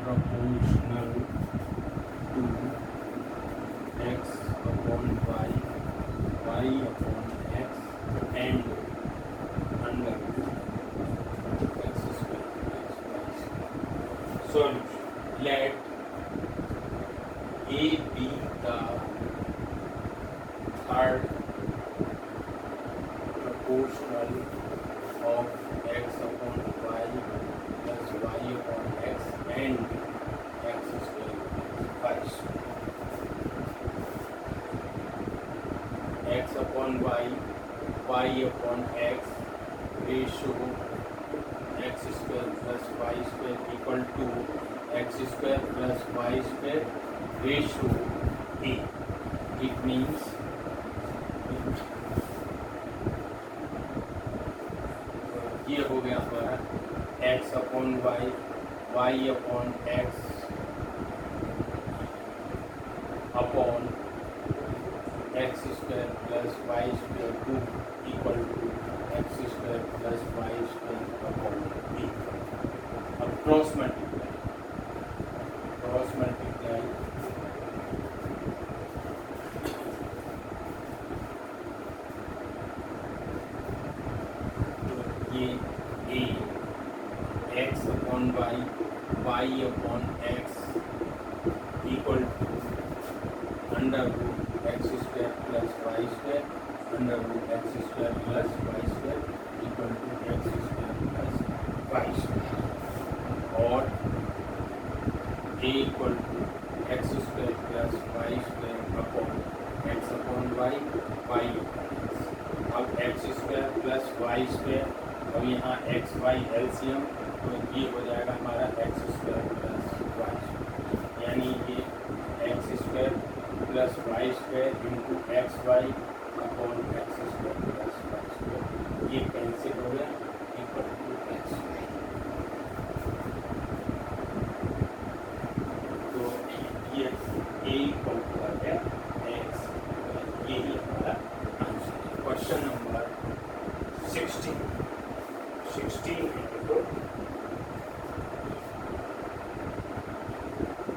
proportional to x upon y, y upon x, and under x square plus y square. Solution. Let A be the third proportional of x upon y plus y upon x and x square plus y square. X upon y, y upon x ratio x square plus y square equal to x square plus y square ratio A. It means ये हो गया हमारा x upon y, y upon x upon x square plus y square 2 equal to x square plus y square upon B. अब cross multiply ये A x upon y, y upon x equal to under root x square plus y square under root x square plus y square equal to x square plus y square, और A equal to x square plus y square upon x upon y, y upon x. अब x square plus y square, अब यहाँ x y LCM, तो ये हो जाएगा हमारा x square plus y square, यानी ये x square plus y square into x y upon x square plus y square, ये कैंसिल हो गया इक्वल टू एक्स वाई। तो ये इक्वल टू आ गया एक्स, यही हमारा आंसर है। क्वेश्चन नंबर 16 है देखो,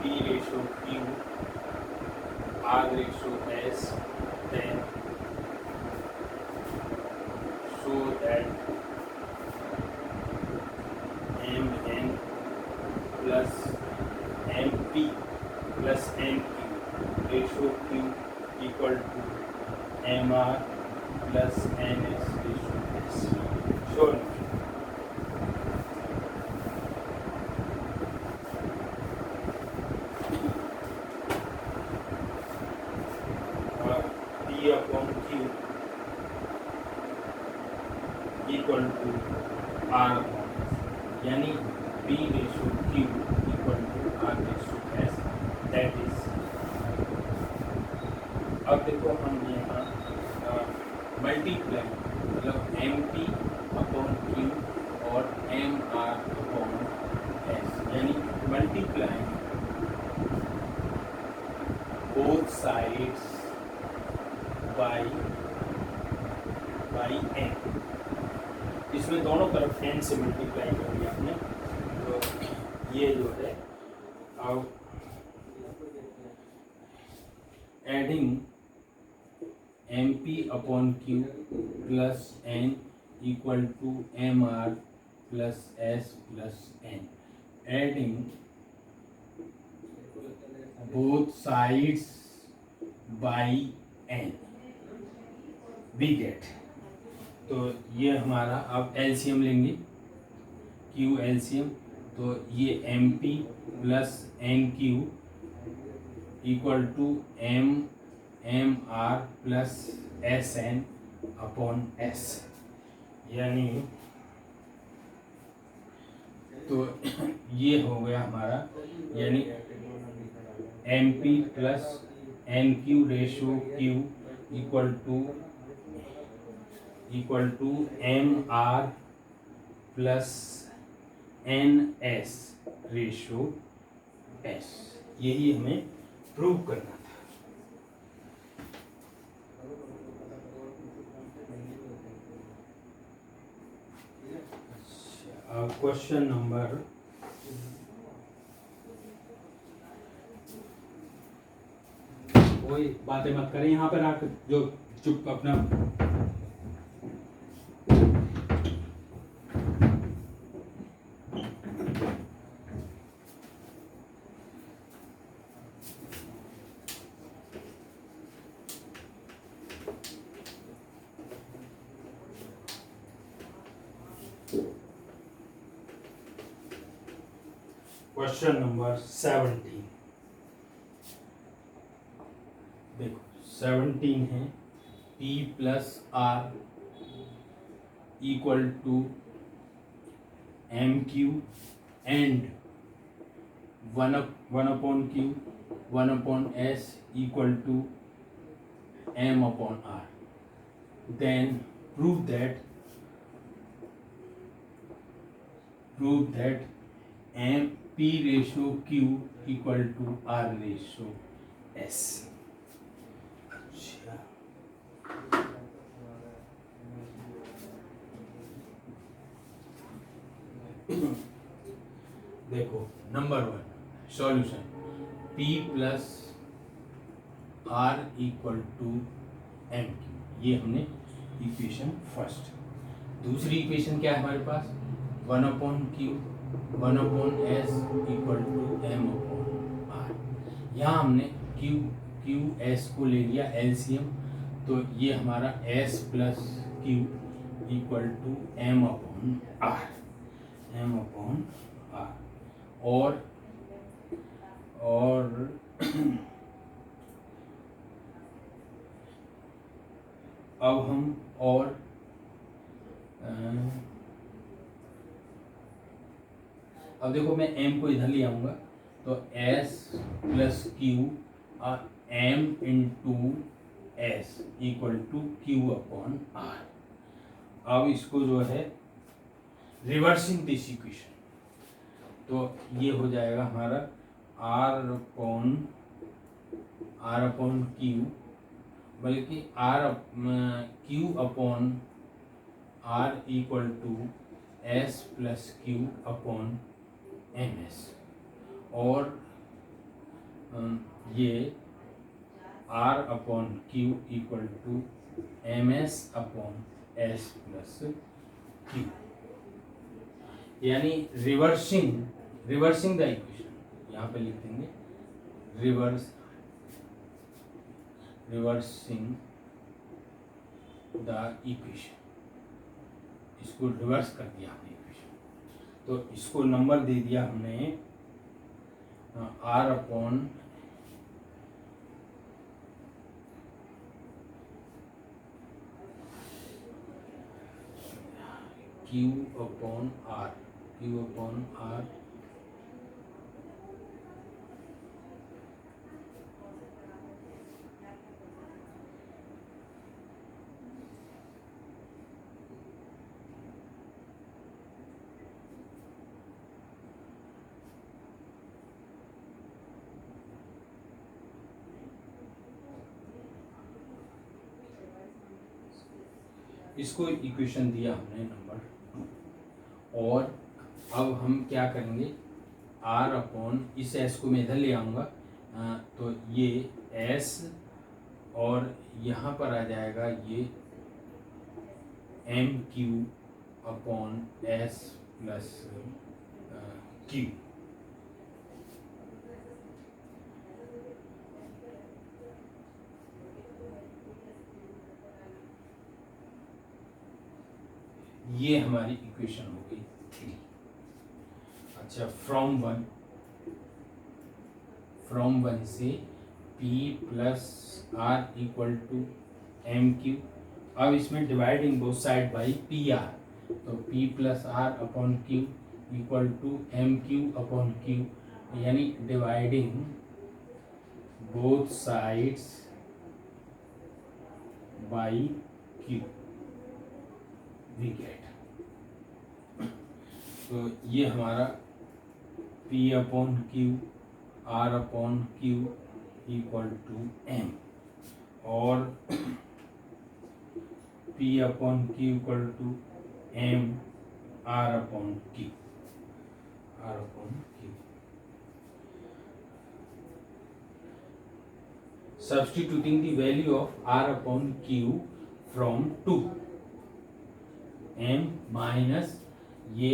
P ratio Q R ratio S, then show that Mn plus Mp plus Mq ratio Q equal to Mr plus Ns ratio S. Show P upon Q equal to R, यानी P ratio Q equal to R ratio S, that is। अब देखो हम यहाँ multiply, मतलब MP upon Q और MR upon S, यानी multiply both sides by n। इसमें दोनों तरफ n से मल्टीप्लाई कर दिया आपने, तो ये जो है अब adding MP upon Q plus n equal to MR plus S plus n, adding both sides by n we get। तो ये हमारा अब एलसीएम लेंगे, Q एलसीएम, तो ये MP plus NQ equal to MR plus SN upon S, यानी तो ये हो गया हमारा, यानी MP plus NQ ratio Q equal to MR plus NS ratio S, यही हमें प्रूव करना था। क्वेश्चन नंबर वही बातें मत करें यहाँ पर आकर, जो चुप अपना। क्वेश्चन नंबर 17, देखो 17 है P plus are equal to M q and one upon q 1/s equal to m upon r. Then prove that m p ratio q equal to r ratio s. अच्छा, देखो number 1 solution p plus are equal to M q, ये हमने equation first. दूसरी equation क्या है हमारे पास, 1/q 1/s equal to m upon r. यहाँ हमने q s को ले लिया एलसीएम, तो ये हमारा s plus q equal to m upon r, और अब हम अब देखो मैं m को इधर ले आऊंगा, तो s plus q m into s equal to q upon r. अब इसको जो है रिवर्सिंग दिस इक्वेशन, तो ये हो जाएगा हमारा r अपॉन क्यू, बल्कि q upon r equal to s plus q upon m s, और ये r upon Q equal to m S upon S plus Q, यानी रिवर्सिंग द इक्वेशन। यहाँ पे लिख देंगे रिवर्सिंग द इक्वेशन, इसको reverse कर दिया हमने इक्वेशन, तो इसको नंबर दे दिया हमने r upon q upon r, इसको इक्वेशन दिया हमने नंबर 2। और अब हम क्या करेंगे, r अपॉन इस s को मैं इधर ले आऊँगा, तो ये s और यहाँ पर आ जाएगा ये M Q upon S plus Q. ये हमारी इक्वेशन हो गई 3। अच्छा, फ्रॉम वन से P plus are equal to M Q. अब इसमें dividing both side by P R, तो P plus R upon Q equal to M Q upon Q, यानी dividing both sides by Q we get. तो ये हमारा P upon Q R upon Q equal to M, और P upon Q equal to M R upon Q, substituting the value of R upon Q from 2 M minus ये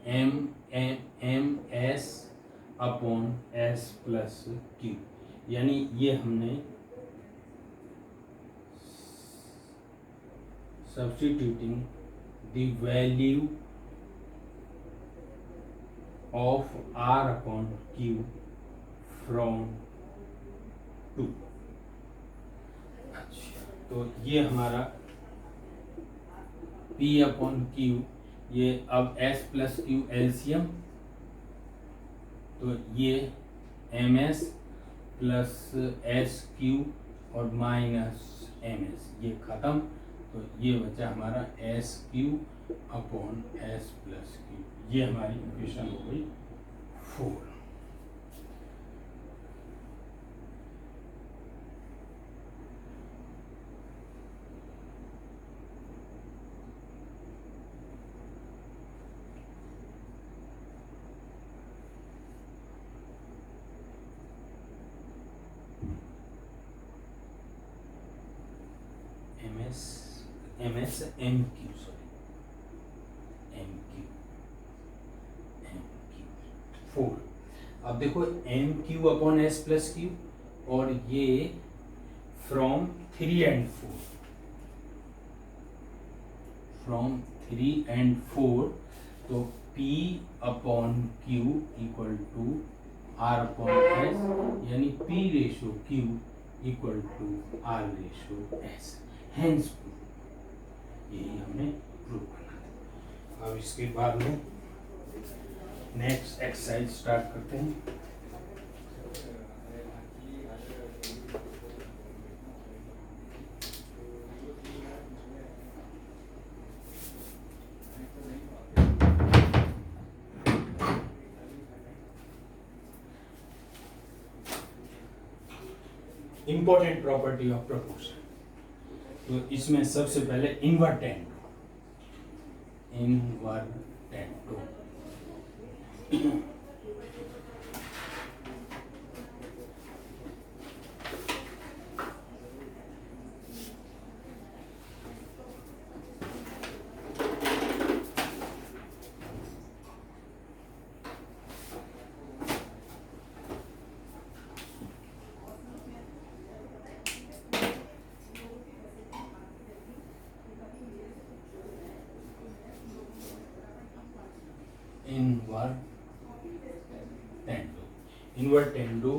M S upon S plus Q, यानी ये हमने substituting the value of R upon Q from 2। अच्छा, तो ये हमारा P upon Q, ये अब S प्लस क्यू एलसीएम, तो ये M s plus s q और माइनस एम एस, ये खत्म, तो ये बचा हमारा s q upon S plus Q. ये हमारी इक्वेशन हो गई 4। M s m q, sorry m q 4। अब देखो m Q upon S plus q, और ये फ्रॉम 3 and 4, फ्रॉम 3 and 4, तो P upon Q equal to r upon s, यानी P ratio q equal to r ratio s, hence यही हमने prove करना था। अब इसके बाद में नेक्स्ट एक्सरसाइज स्टार्ट करते हैं। इंपॉर्टेंट प्रॉपर्टी ऑफ प्रोपोर्शन, तो इसमें सबसे पहले invertendo invertendo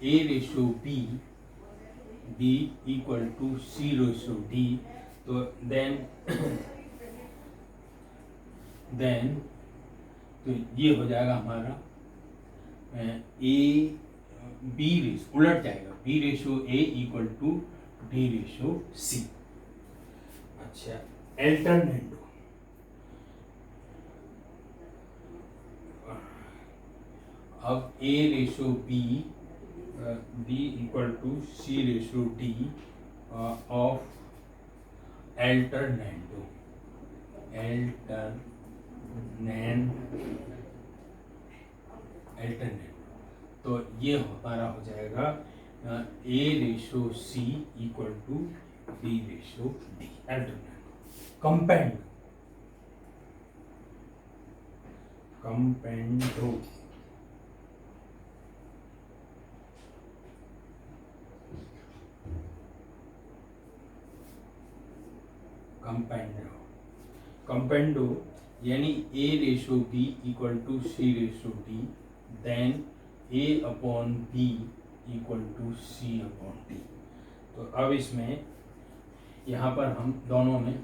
A ratio B equal to C ratio D, तो देन तो ये हो जाएगा हमारा A B रेशो, उलट जाएगा, B ratio A equal to D ratio C। अच्छा, अल्टरनेटो, अब A ratio B equal to C ratio D of अल्टरनेटो, तो ये हमारा हो जाएगा A ratio C equal to B ratio D, अल्टरनेटो। कंपेंडो कंपेंडो यानी A ratio B equal to C ratio D, then A upon B equal to C upon D। तो अब इसमें यहाँ पर हम दोनों में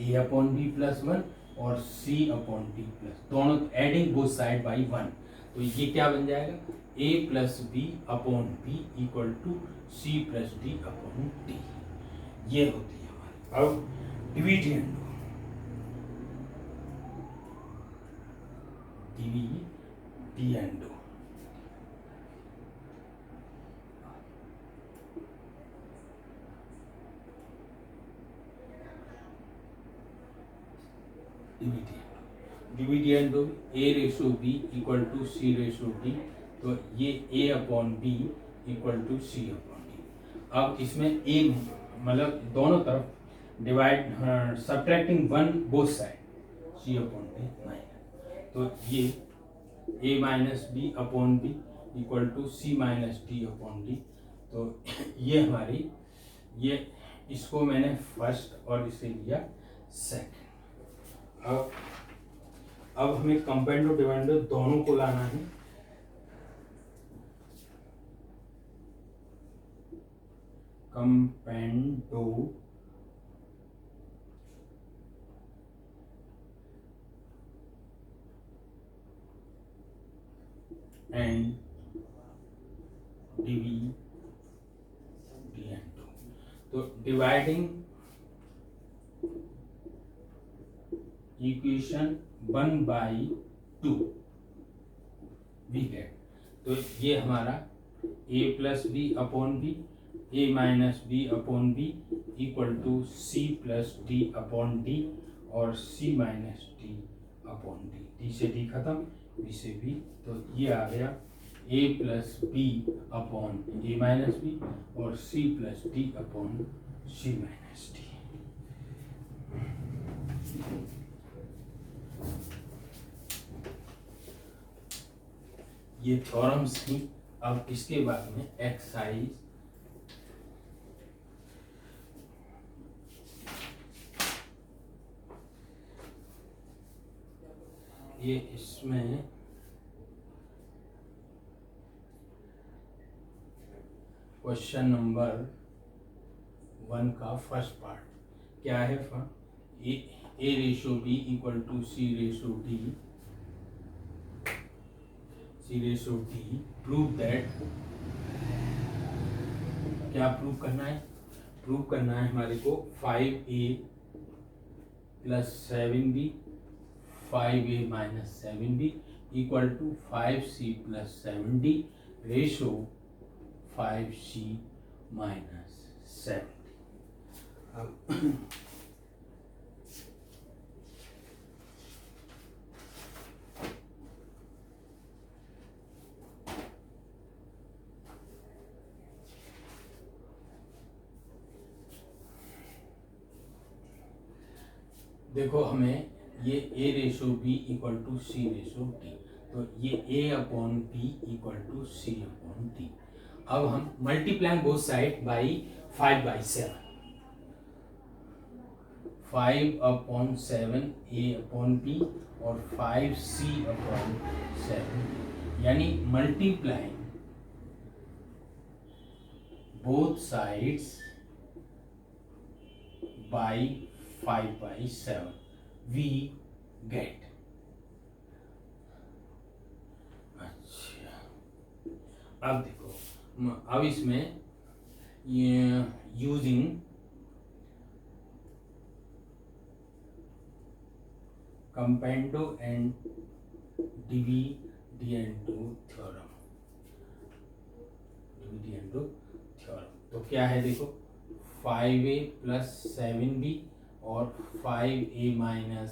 A अपॉन B प्लस 1 और C अपॉन D प्लस, दोनों एडिंग बोथ साइड बाई 1, तो ये क्या बन जाएगा, A plus B upon B equal to C plus D upon D। ये होती है हमारी। अब dividendo, dividendo A ratio B equal to C ratio D, तो ये A upon B equal to C upon D. अब इसमें ए मतलब दोनों तरफ divide subtracting one both side C upon D minus, तो ये A minus B upon B equal to C minus D upon D. तो ये हमारी ये इसको मैंने फर्स्ट और इसे लिया सेकंड। अब हमें कंपेंडो डिवाइडो दोनों को लाना है। कंपेंडो एंड डिविडेंडो, तो डिवाइडिंग इक्वेशन 1/2 वी गेट, तो ये हमारा a plus B upon B, A minus B upon B equal to C plus D upon D और C minus D upon D. D से डी खत्म, B से B, तो ये आ गया a plus B upon A minus B और C plus D upon C minus D. ये थ्योरम्स थी। अब इसके बाद में एक्सरसाइज ये इसमें क्वेश्चन नंबर 1 का फर्स्ट पार्ट क्या है? A ratio B equal to C ratio D, C ratio D, prove that, क्या प्रूव करना है? प्रूव करना है हमारे को 5a plus 7b, 5a minus 7b equal to 5c plus 7d ratio 5c minus 7d। अब देखो हमें ये a ratio b equal to C ratio D, तो ये a upon b equal to C upon D. अब हम multiplying both side by 5/7, 5 upon 7 a upon b और 5c upon 7, यानी multiplying both sides by 5/7 we get। अच्छा, अब देखो, अब इसमें using componendo and dividendo theorem, तो क्या है देखो, 5a प्लस 7b और 5a minus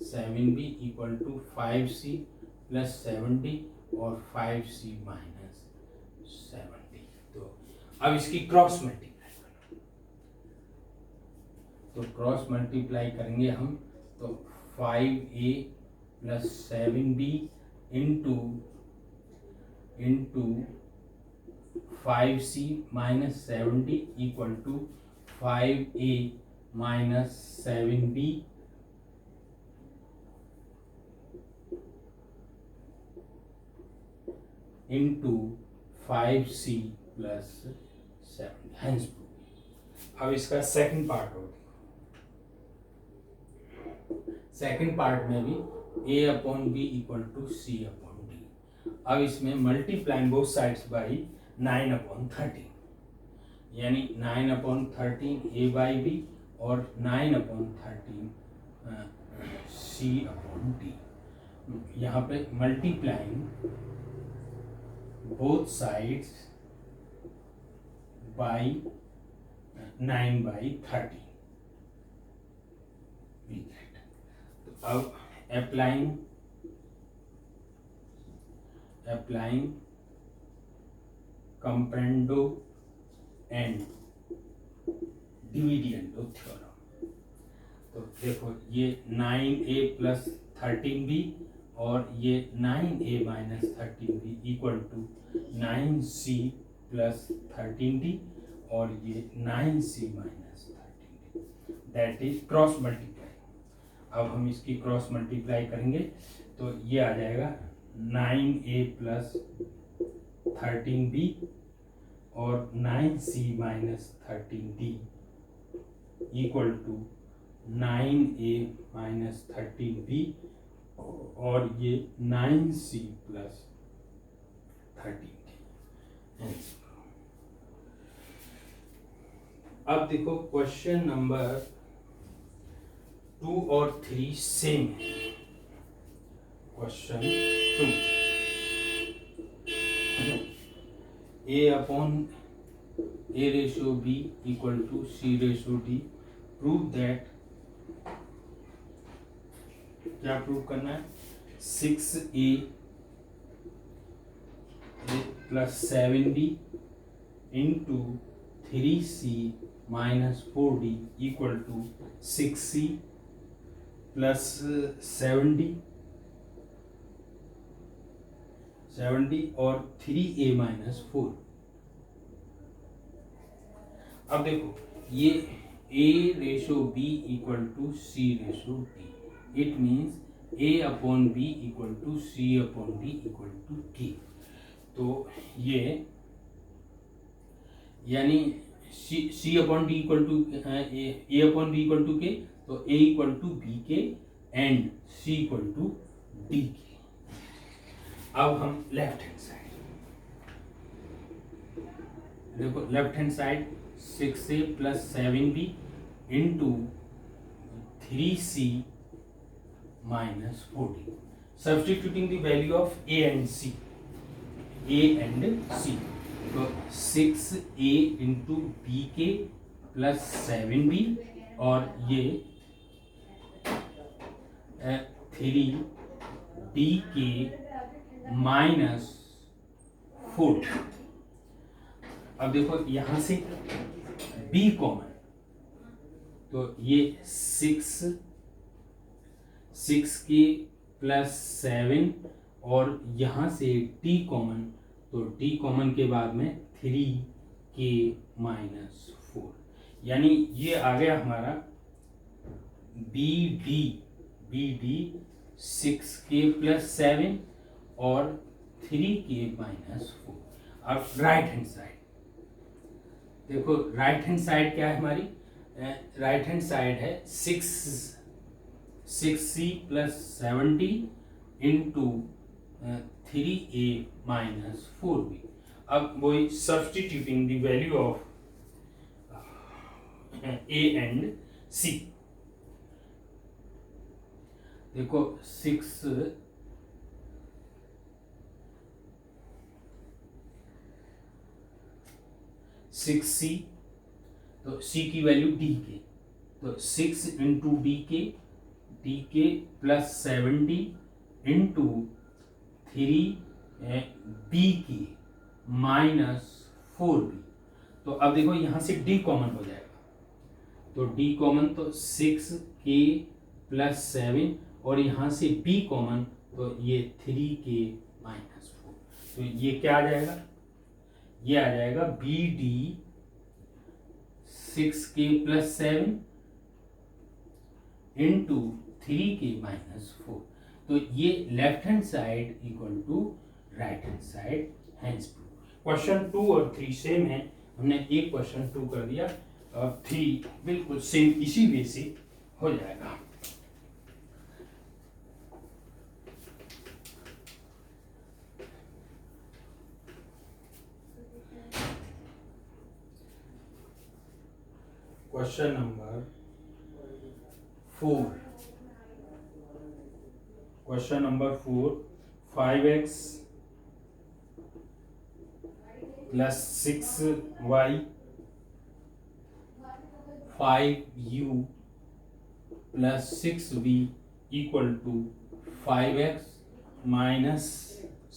7b equal to 5c plus 7d और 5c माइनस 7d। तो अब इसकी क्रॉस मल्टीप्लाई करो, तो क्रॉस मल्टीप्लाई करेंगे हम, तो 5a plus 7b into 5c minus 7d equal to 5a minus 7b into 5c plus 7, hence prove. अब इसका सेकंड पार्ट हो, सेकंड पार्ट में भी a upon B equal to C upon D. अब इसमें मल्टीप्लाइंग बोथ साइड्स बाई 9/13, यानी 9/13 a by B और 9/13 सी upon d. यहाँ पे multiplying both sides by 9/13 we get. तो अब applying componendo and dividendo theorem. तो देखो ये 9a प्लस 13b और ये 9a minus 13b equal to 9c plus 13d और ये 9c minus 13d, that is cross multiply. अब हम इसकी क्रॉस मल्टीप्लाई करेंगे तो ये आ जाएगा 9a प्लस 13b और 9c minus 13d equal to 9a minus 13b और ये 9c प्लस 13d। अब देखो क्वेश्चन नंबर 2 और 3 सेम है। Question 2, a upon a ratio b equal to c ratio d, prove that, क्या प्रूव करना है, 6a plus 7b into 3c minus 4d equal to 6c plus 7d और 3a minus 4। अब देखो ये a ratio b equal to c ratio d, it means a upon b equal to c upon d equal to k। तो ये यानी c upon d equal to a upon b equal to k, तो a equal to b k and c equal to d k. अब हम left hand side देखो, left hand side 6a plus 7b into 3c minus 40, substituting the value of a and c, तो 6a into B के plus 7b और ये 3d के minus 4। अब देखो यहां से b कॉमन, तो ये 6 के प्लस 7 और यहाँ से d कॉमन, तो d कॉमन के बाद में 3k माइनस 4, यानी ये आ गया हमारा BD 6k प्लस 7 और 3k माइनस 4। अब राइट हैंड साइड देखो, राइट हैंड साइड क्या है हमारी, राइट हैंड साइड है 6c plus 7d into 3a minus 4b। अब वही substituting the value of a and c, देखो 6c, तो c की वैल्यू d के, तो 6 इंटू डी के प्लस 7d इंटू 3b के माइनस 4b। तो अब देखो यहां से d कॉमन हो जाएगा, तो d कॉमन तो 6k प्लस 7 और यहां से b कॉमन, तो ये 3k माइनस 4। तो ये क्या आ जाएगा, ये आ जाएगा BD 6k plus 7 into 3k minus 4। तो ये left hand side equal to right hand side, hence prove. Question 2 और 3 सेम है, हमने एक क्वेश्चन 2 कर दिया और 3 बिल्कुल सेम इसी वे से हो जाएगा। Question number 4, question number 4, 5x plus 6y 5u plus 6v equal to 5x minus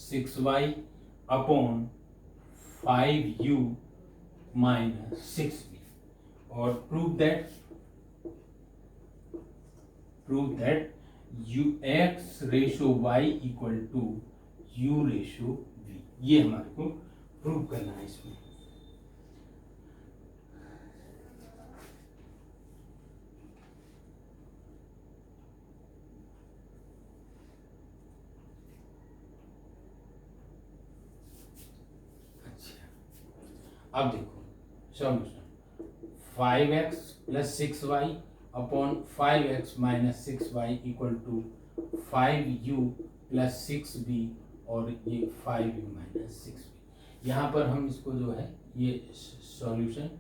6y upon 5u minus 6v और prove that u x ratio y equal to u ratio v। ये हमारे को prove करना है इसमें। अच्छा, अब देखो solution 5x plus 6y upon 5x minus 6y equal to 5u plus 6b और ये 5u माइनस 6b। यहाँ पर हम इसको जो है ये सॉल्यूशन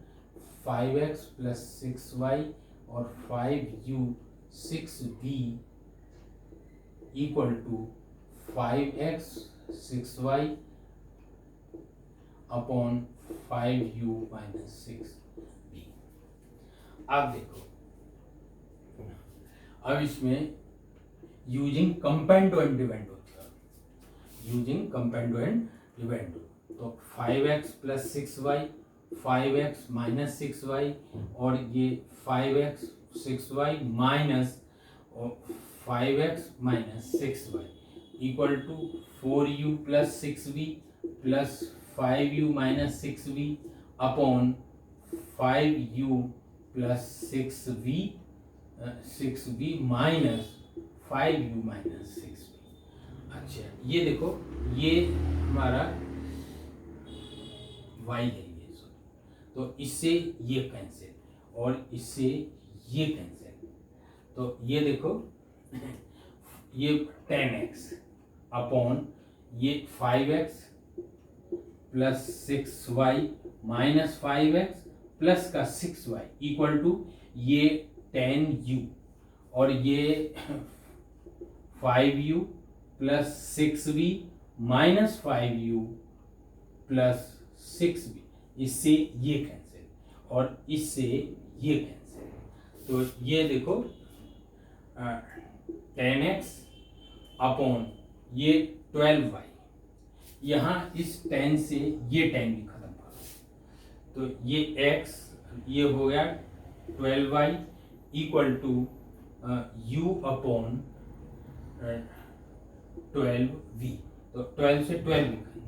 5x प्लस 6y और 5u 6b equal to 5x 6y upon 5u minus 6b। अब देखो, अब इसमें using componendo and dividendo theorem, using componendo and dividendo, तो 5x plus 6y 5x minus 6y और ये 5x 6y minus 5x minus 6y equal to 4u plus 6v plus 5u minus 6v upon 5u plus 6v minus 5u minus 6v। अच्छा, ये देखो ये हमारा y है ये, तो इससे ये कैंसिल और इससे ये कैंसिल, तो ये देखो ये 10x अपॉन ये 5x plus 6y minus 5x plus का 6y इक्वल टू ये 10u और ये 5u plus 6v minus 5u plus 6v, इससे ये कैंसिल और इससे ये कैंसिल, तो ये देखो 10x अपॉन ये 12y, यहाँ इस 10 से ये 10 भी खत्म कर, तो ये x ये हो गया 12y equal to u upon 12v, तो 12 से 12 लिखेंगे,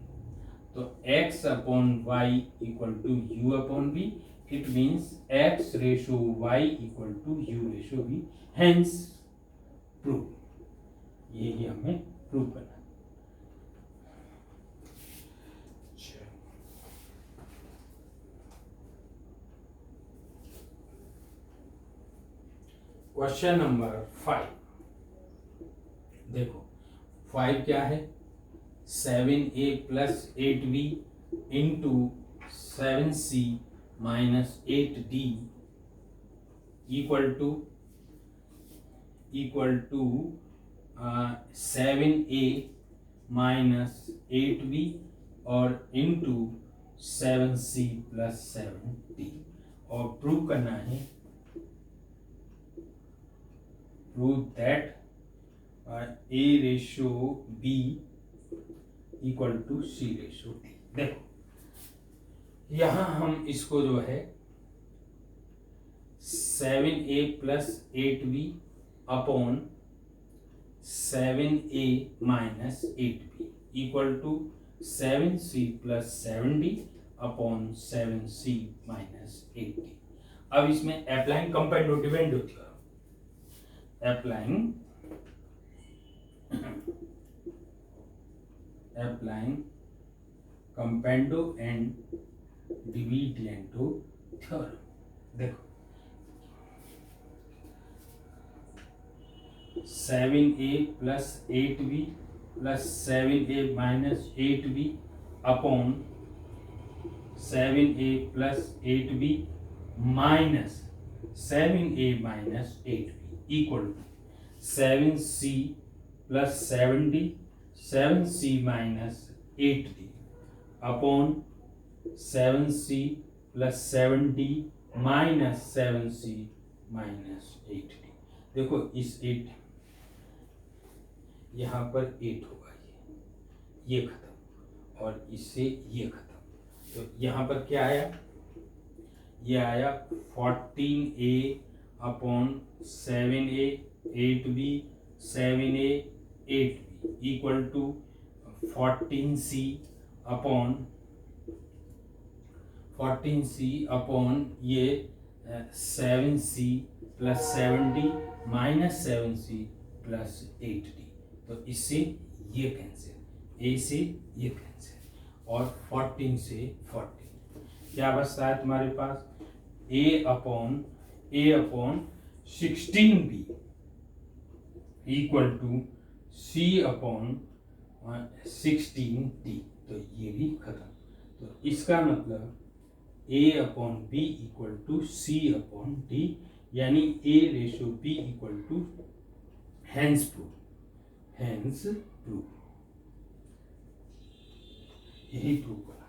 तो x upon y equal to u upon v, it means x ratio y equal to u ratio v, hence prove. ये हमें प्रूव करना है। क्वेश्चन नंबर 5, देखो 5 क्या है, 7a plus 8b into 7c minus 8d equal to 7a minus 8b और into 7c plus 7d, और prove करना है, prove that a ratio b equal to c ratio d। देखो यहाँ हम इसको जो है 7a plus 8b upon 7a minus 8b equal to 7c plus 7d upon 7c minus 8d। अब इसमें applying componendo dividendo theorem, applying componendo and dividendo theorem. देखो 7a plus 8b plus 7a minus 8b upon 7a plus 8b minus 7a minus 8b equal to 7c plus 7d 7c minus 8d upon 7c plus 7d minus 7c minus 8d। देखो इस 8 यहाँ पर 8 होगा, ये खत्म और इससे ये खत्म, तो यहाँ पर क्या आया, ये आया 14a upon 7a 8b 7a 8b equal to 14c upon ये 7c plus 7d minus 7c plus 8d। तो इससे ये कैंसिल, a से ये कैंसिल और 14 से 14 क्या बचता है तुम्हारे पास, a upon 16b equal to c upon 16d। तो ये भी खत्म। तो इसका मतलब a upon b equal to c upon d, यानी a ratio b equal to hence proof यही प्रूव करा।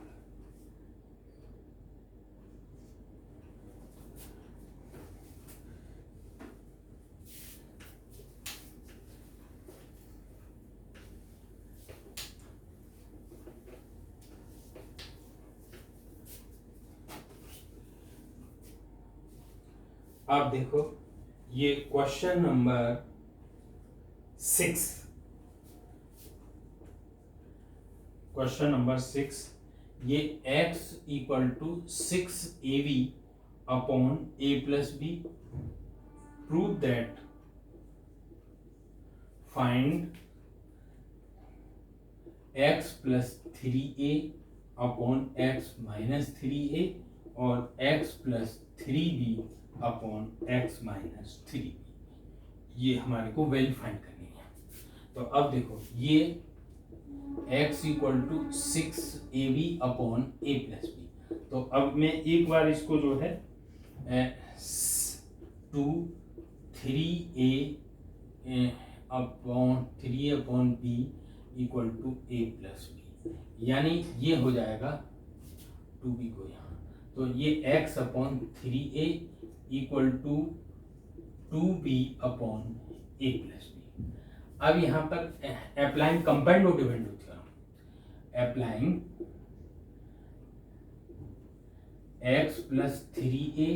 अब देखो ये क्वेश्चन नंबर 6, क्वेश्चन नंबर 6, ये x equal to 6ab upon a plus b, prove that find x plus 3a upon x minus 3a और x plus 3b upon x minus 3b। ये हमारे को वैल्यू फाइंड करनी है। तो अब देखो ये x equal to 6ab upon a plus b. तो अब मैं एक बार इसको जो है 2 3a upon 3 upon b equal to a plus b, यानी ये हो जाएगा 2b को यहाँ। तो ये x upon 3a equal to 2b upon a plus b. अब यहाँ पर अप्लाइंग कंपाउंड और dependent theorem, applying x plus 3a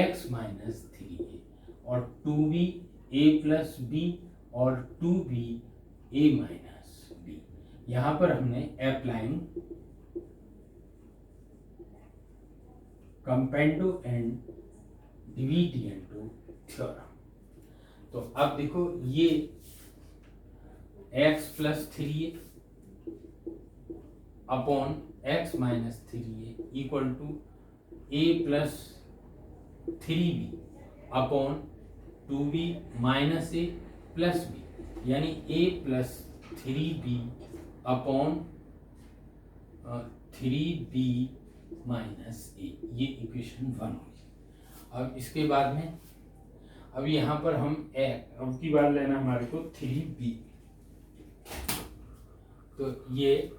x minus 3a और 2b a प्लस b और 2b a माइनस b। यहाँ पर हमने applying compound and dividend theorem. तो अब देखो ये x plus 3a upon x minus 3a equal to a plus 3b upon 2b minus a plus b, यानी a plus 3b upon 3b minus a। ये equation 1 होगी। अब इसके बाद में अब यहाँ पर हम अब की बार लेना हमारे को 3b। तो ये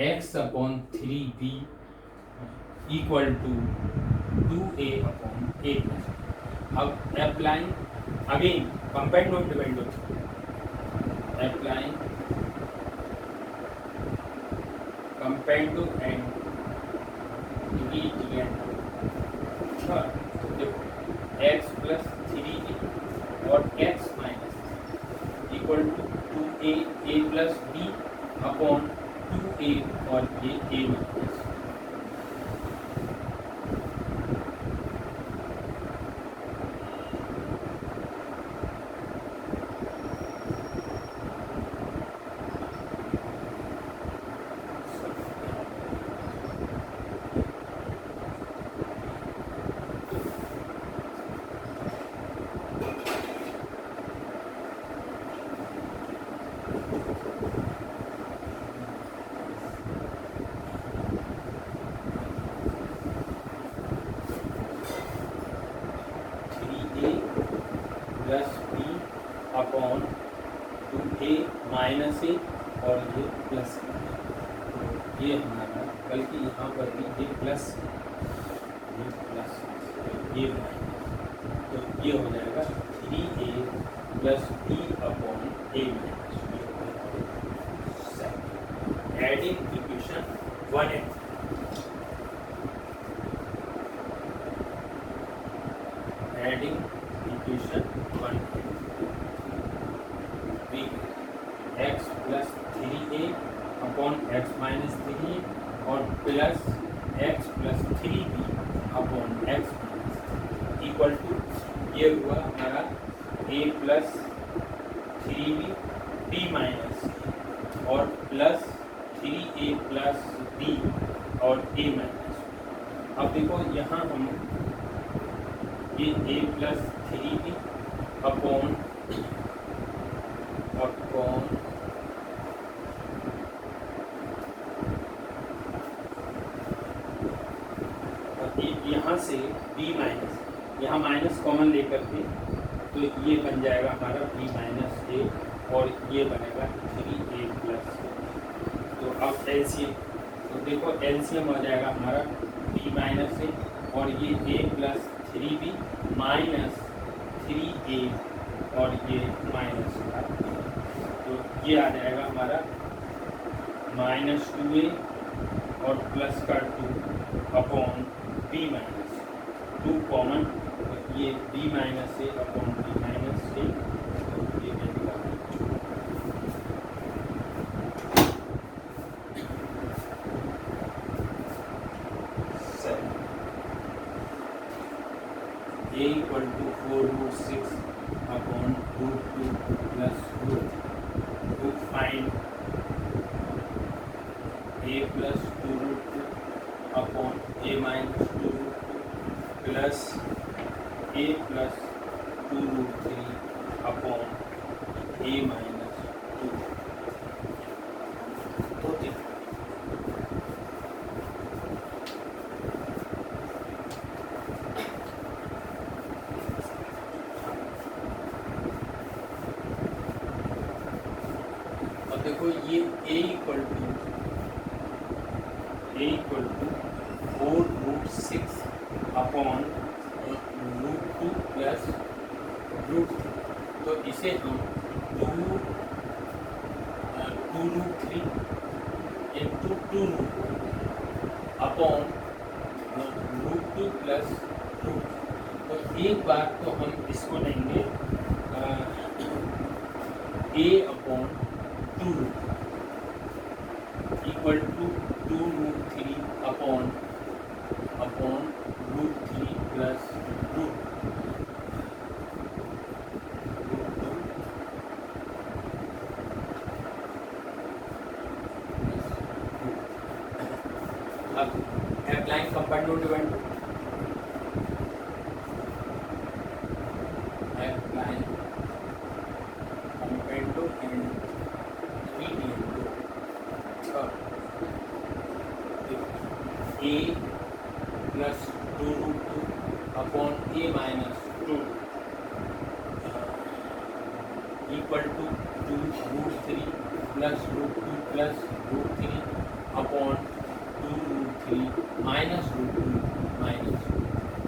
x upon 3b equal to 2a upon a plus. अब अप्लाइंग अगेन कंपाउंड और dependent, applying compound and dividend theorem. देखो x प्लस 3a और x minus equal to 2a a plus b upon 2a और a minus. Plus B upon 2a minus A और ये plus ये हमारा, बल्कि यहाँ पर भी ये प्लस ये माइनस, तो ये हो जाएगा 3a plus b upon a minus. Adding equation 1 and upon x minus 3 और plus x plus 3b upon x equal to ये हुआ हमारा a plus 3b b minus और प्लस 3a प्लस b और a माइनस। अब देखो यहाँ हम ये a प्लस 3b अपॉन यहाँ से b माइनस, यहाँ माइनस कॉमन लेकर के तो ये बन जाएगा हमारा b माइनस a और ये बनेगा 3a प्लस। तो अब एलसीएम, तो देखो एलसीएम हो जाएगा हमारा b माइनस a और ये a plus 3b minus 3a और ये माइनस का, तो ये आ जाएगा हमारा माइनस 2a और प्लस का 2 अपॉन b माइनस 2 कॉमन, तो ये b minus a upon b minus a, तो ये बनेगा 7 a equal to 4√6 upon √2 plus √2 find a plus 2√2 upon a minus 2√2 plus a plus 2√3 upon a minus 2। तो अब देखो ये a equal to 4√6 upon √2 plus √3, तो इसे हम 2√3 इंटू 2√2 अपॉन √2 प्लस √2, तो एक बार तो हम इसको लेंगे a upon 2√2 equal to 2√3 upon √3 plus √2 अब applying compound divide, applying compound and a plus 2√2 upon a minus 2 equal to 2√3 plus √2 plus √3 upon 2√3 minus √2 minus,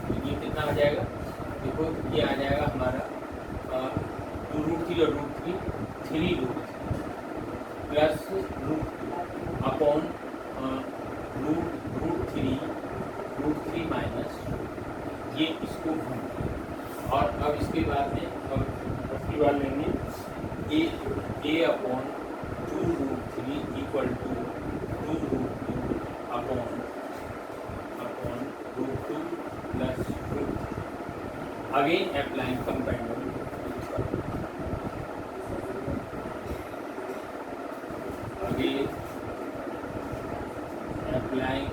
तो ये कितना आ जाएगा? देखो ये आ जाएगा हमारा 2√3 और √3 3√3 प्लस √2 अपॉन √3 माइनस, ये इसको और अब इसके बाद में अब इसकी बात लेंगे a upon 2√3 equal to 2√2 upon √2 plus √3, again applying compound, again applying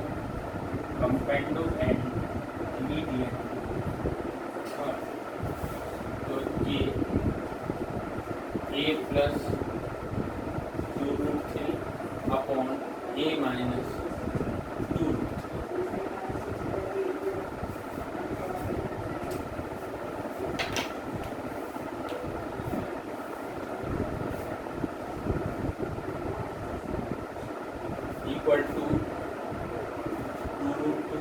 compendo and immediate, तो ये a plus 2√3 upon a minus 2 equal to 2√2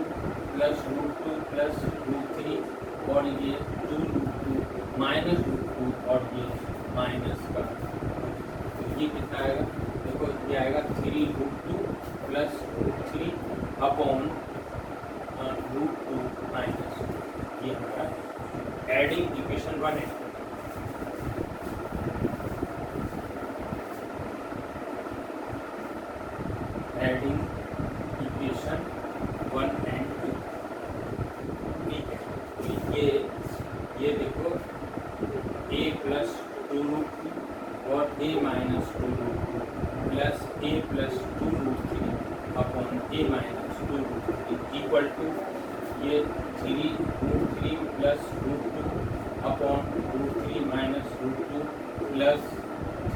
plus √2 plus √3 और ये 2√2 माइनस √2 और ये माइनस का, तो ये कितना आएगा? देखो ये आएगा 3√2 प्लस √3 अपॉन √2 माइनस, ये हमारा एडिंग इक्वेशन 1 है। Adding equation 1 and 2। ठीक है, तो ये देखो a प्लस 2 रूट 3 और a minus 2 root 2 plus a plus 2 root 3 upon a minus 2 root 3 equal to ये 3 root 3 plus root 2 upon root 3 minus root 2 plus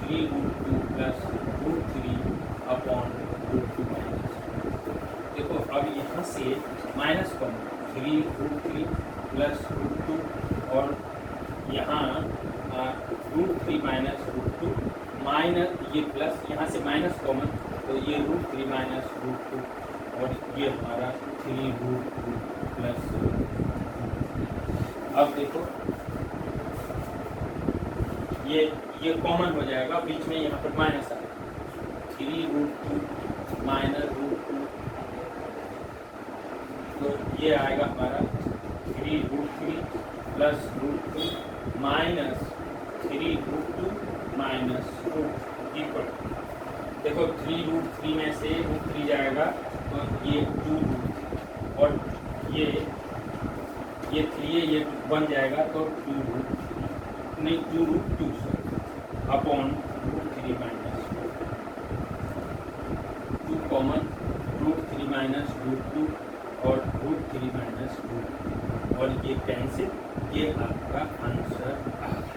3 root 2 plus root 3 upon root 2 minus. देखो अब यहाँ से minus common 3 root 3 plus root 2 और यहाँ root 3 minus root 2 minus ये plus यहाँ से माइनस कॉमन, तो ये रूट 3 माइनस रूट 2 और ये हमारा 3 रूट 2 प्लस। अब देखो ये कॉमन हो जाएगा, बीच में यहाँ पर माइनस आ 3 रूट 2 माइनस रूट 2, तो ये आएगा हमारा 3 root 3 plus root 2 minus 3 root 2 minus root equal. देखो 3 रूट 3 में से रूट 3 जाएगा तो ये 2 रूट और ये 3 है, ये बन जाएगा तो 2 रूट नहीं 2 root 2 upon root 3 minus 2 common root 3 minus root 2 और रूट 3 माइनस रूट और ये कैंसिल, ये आपका आंसर आ गया।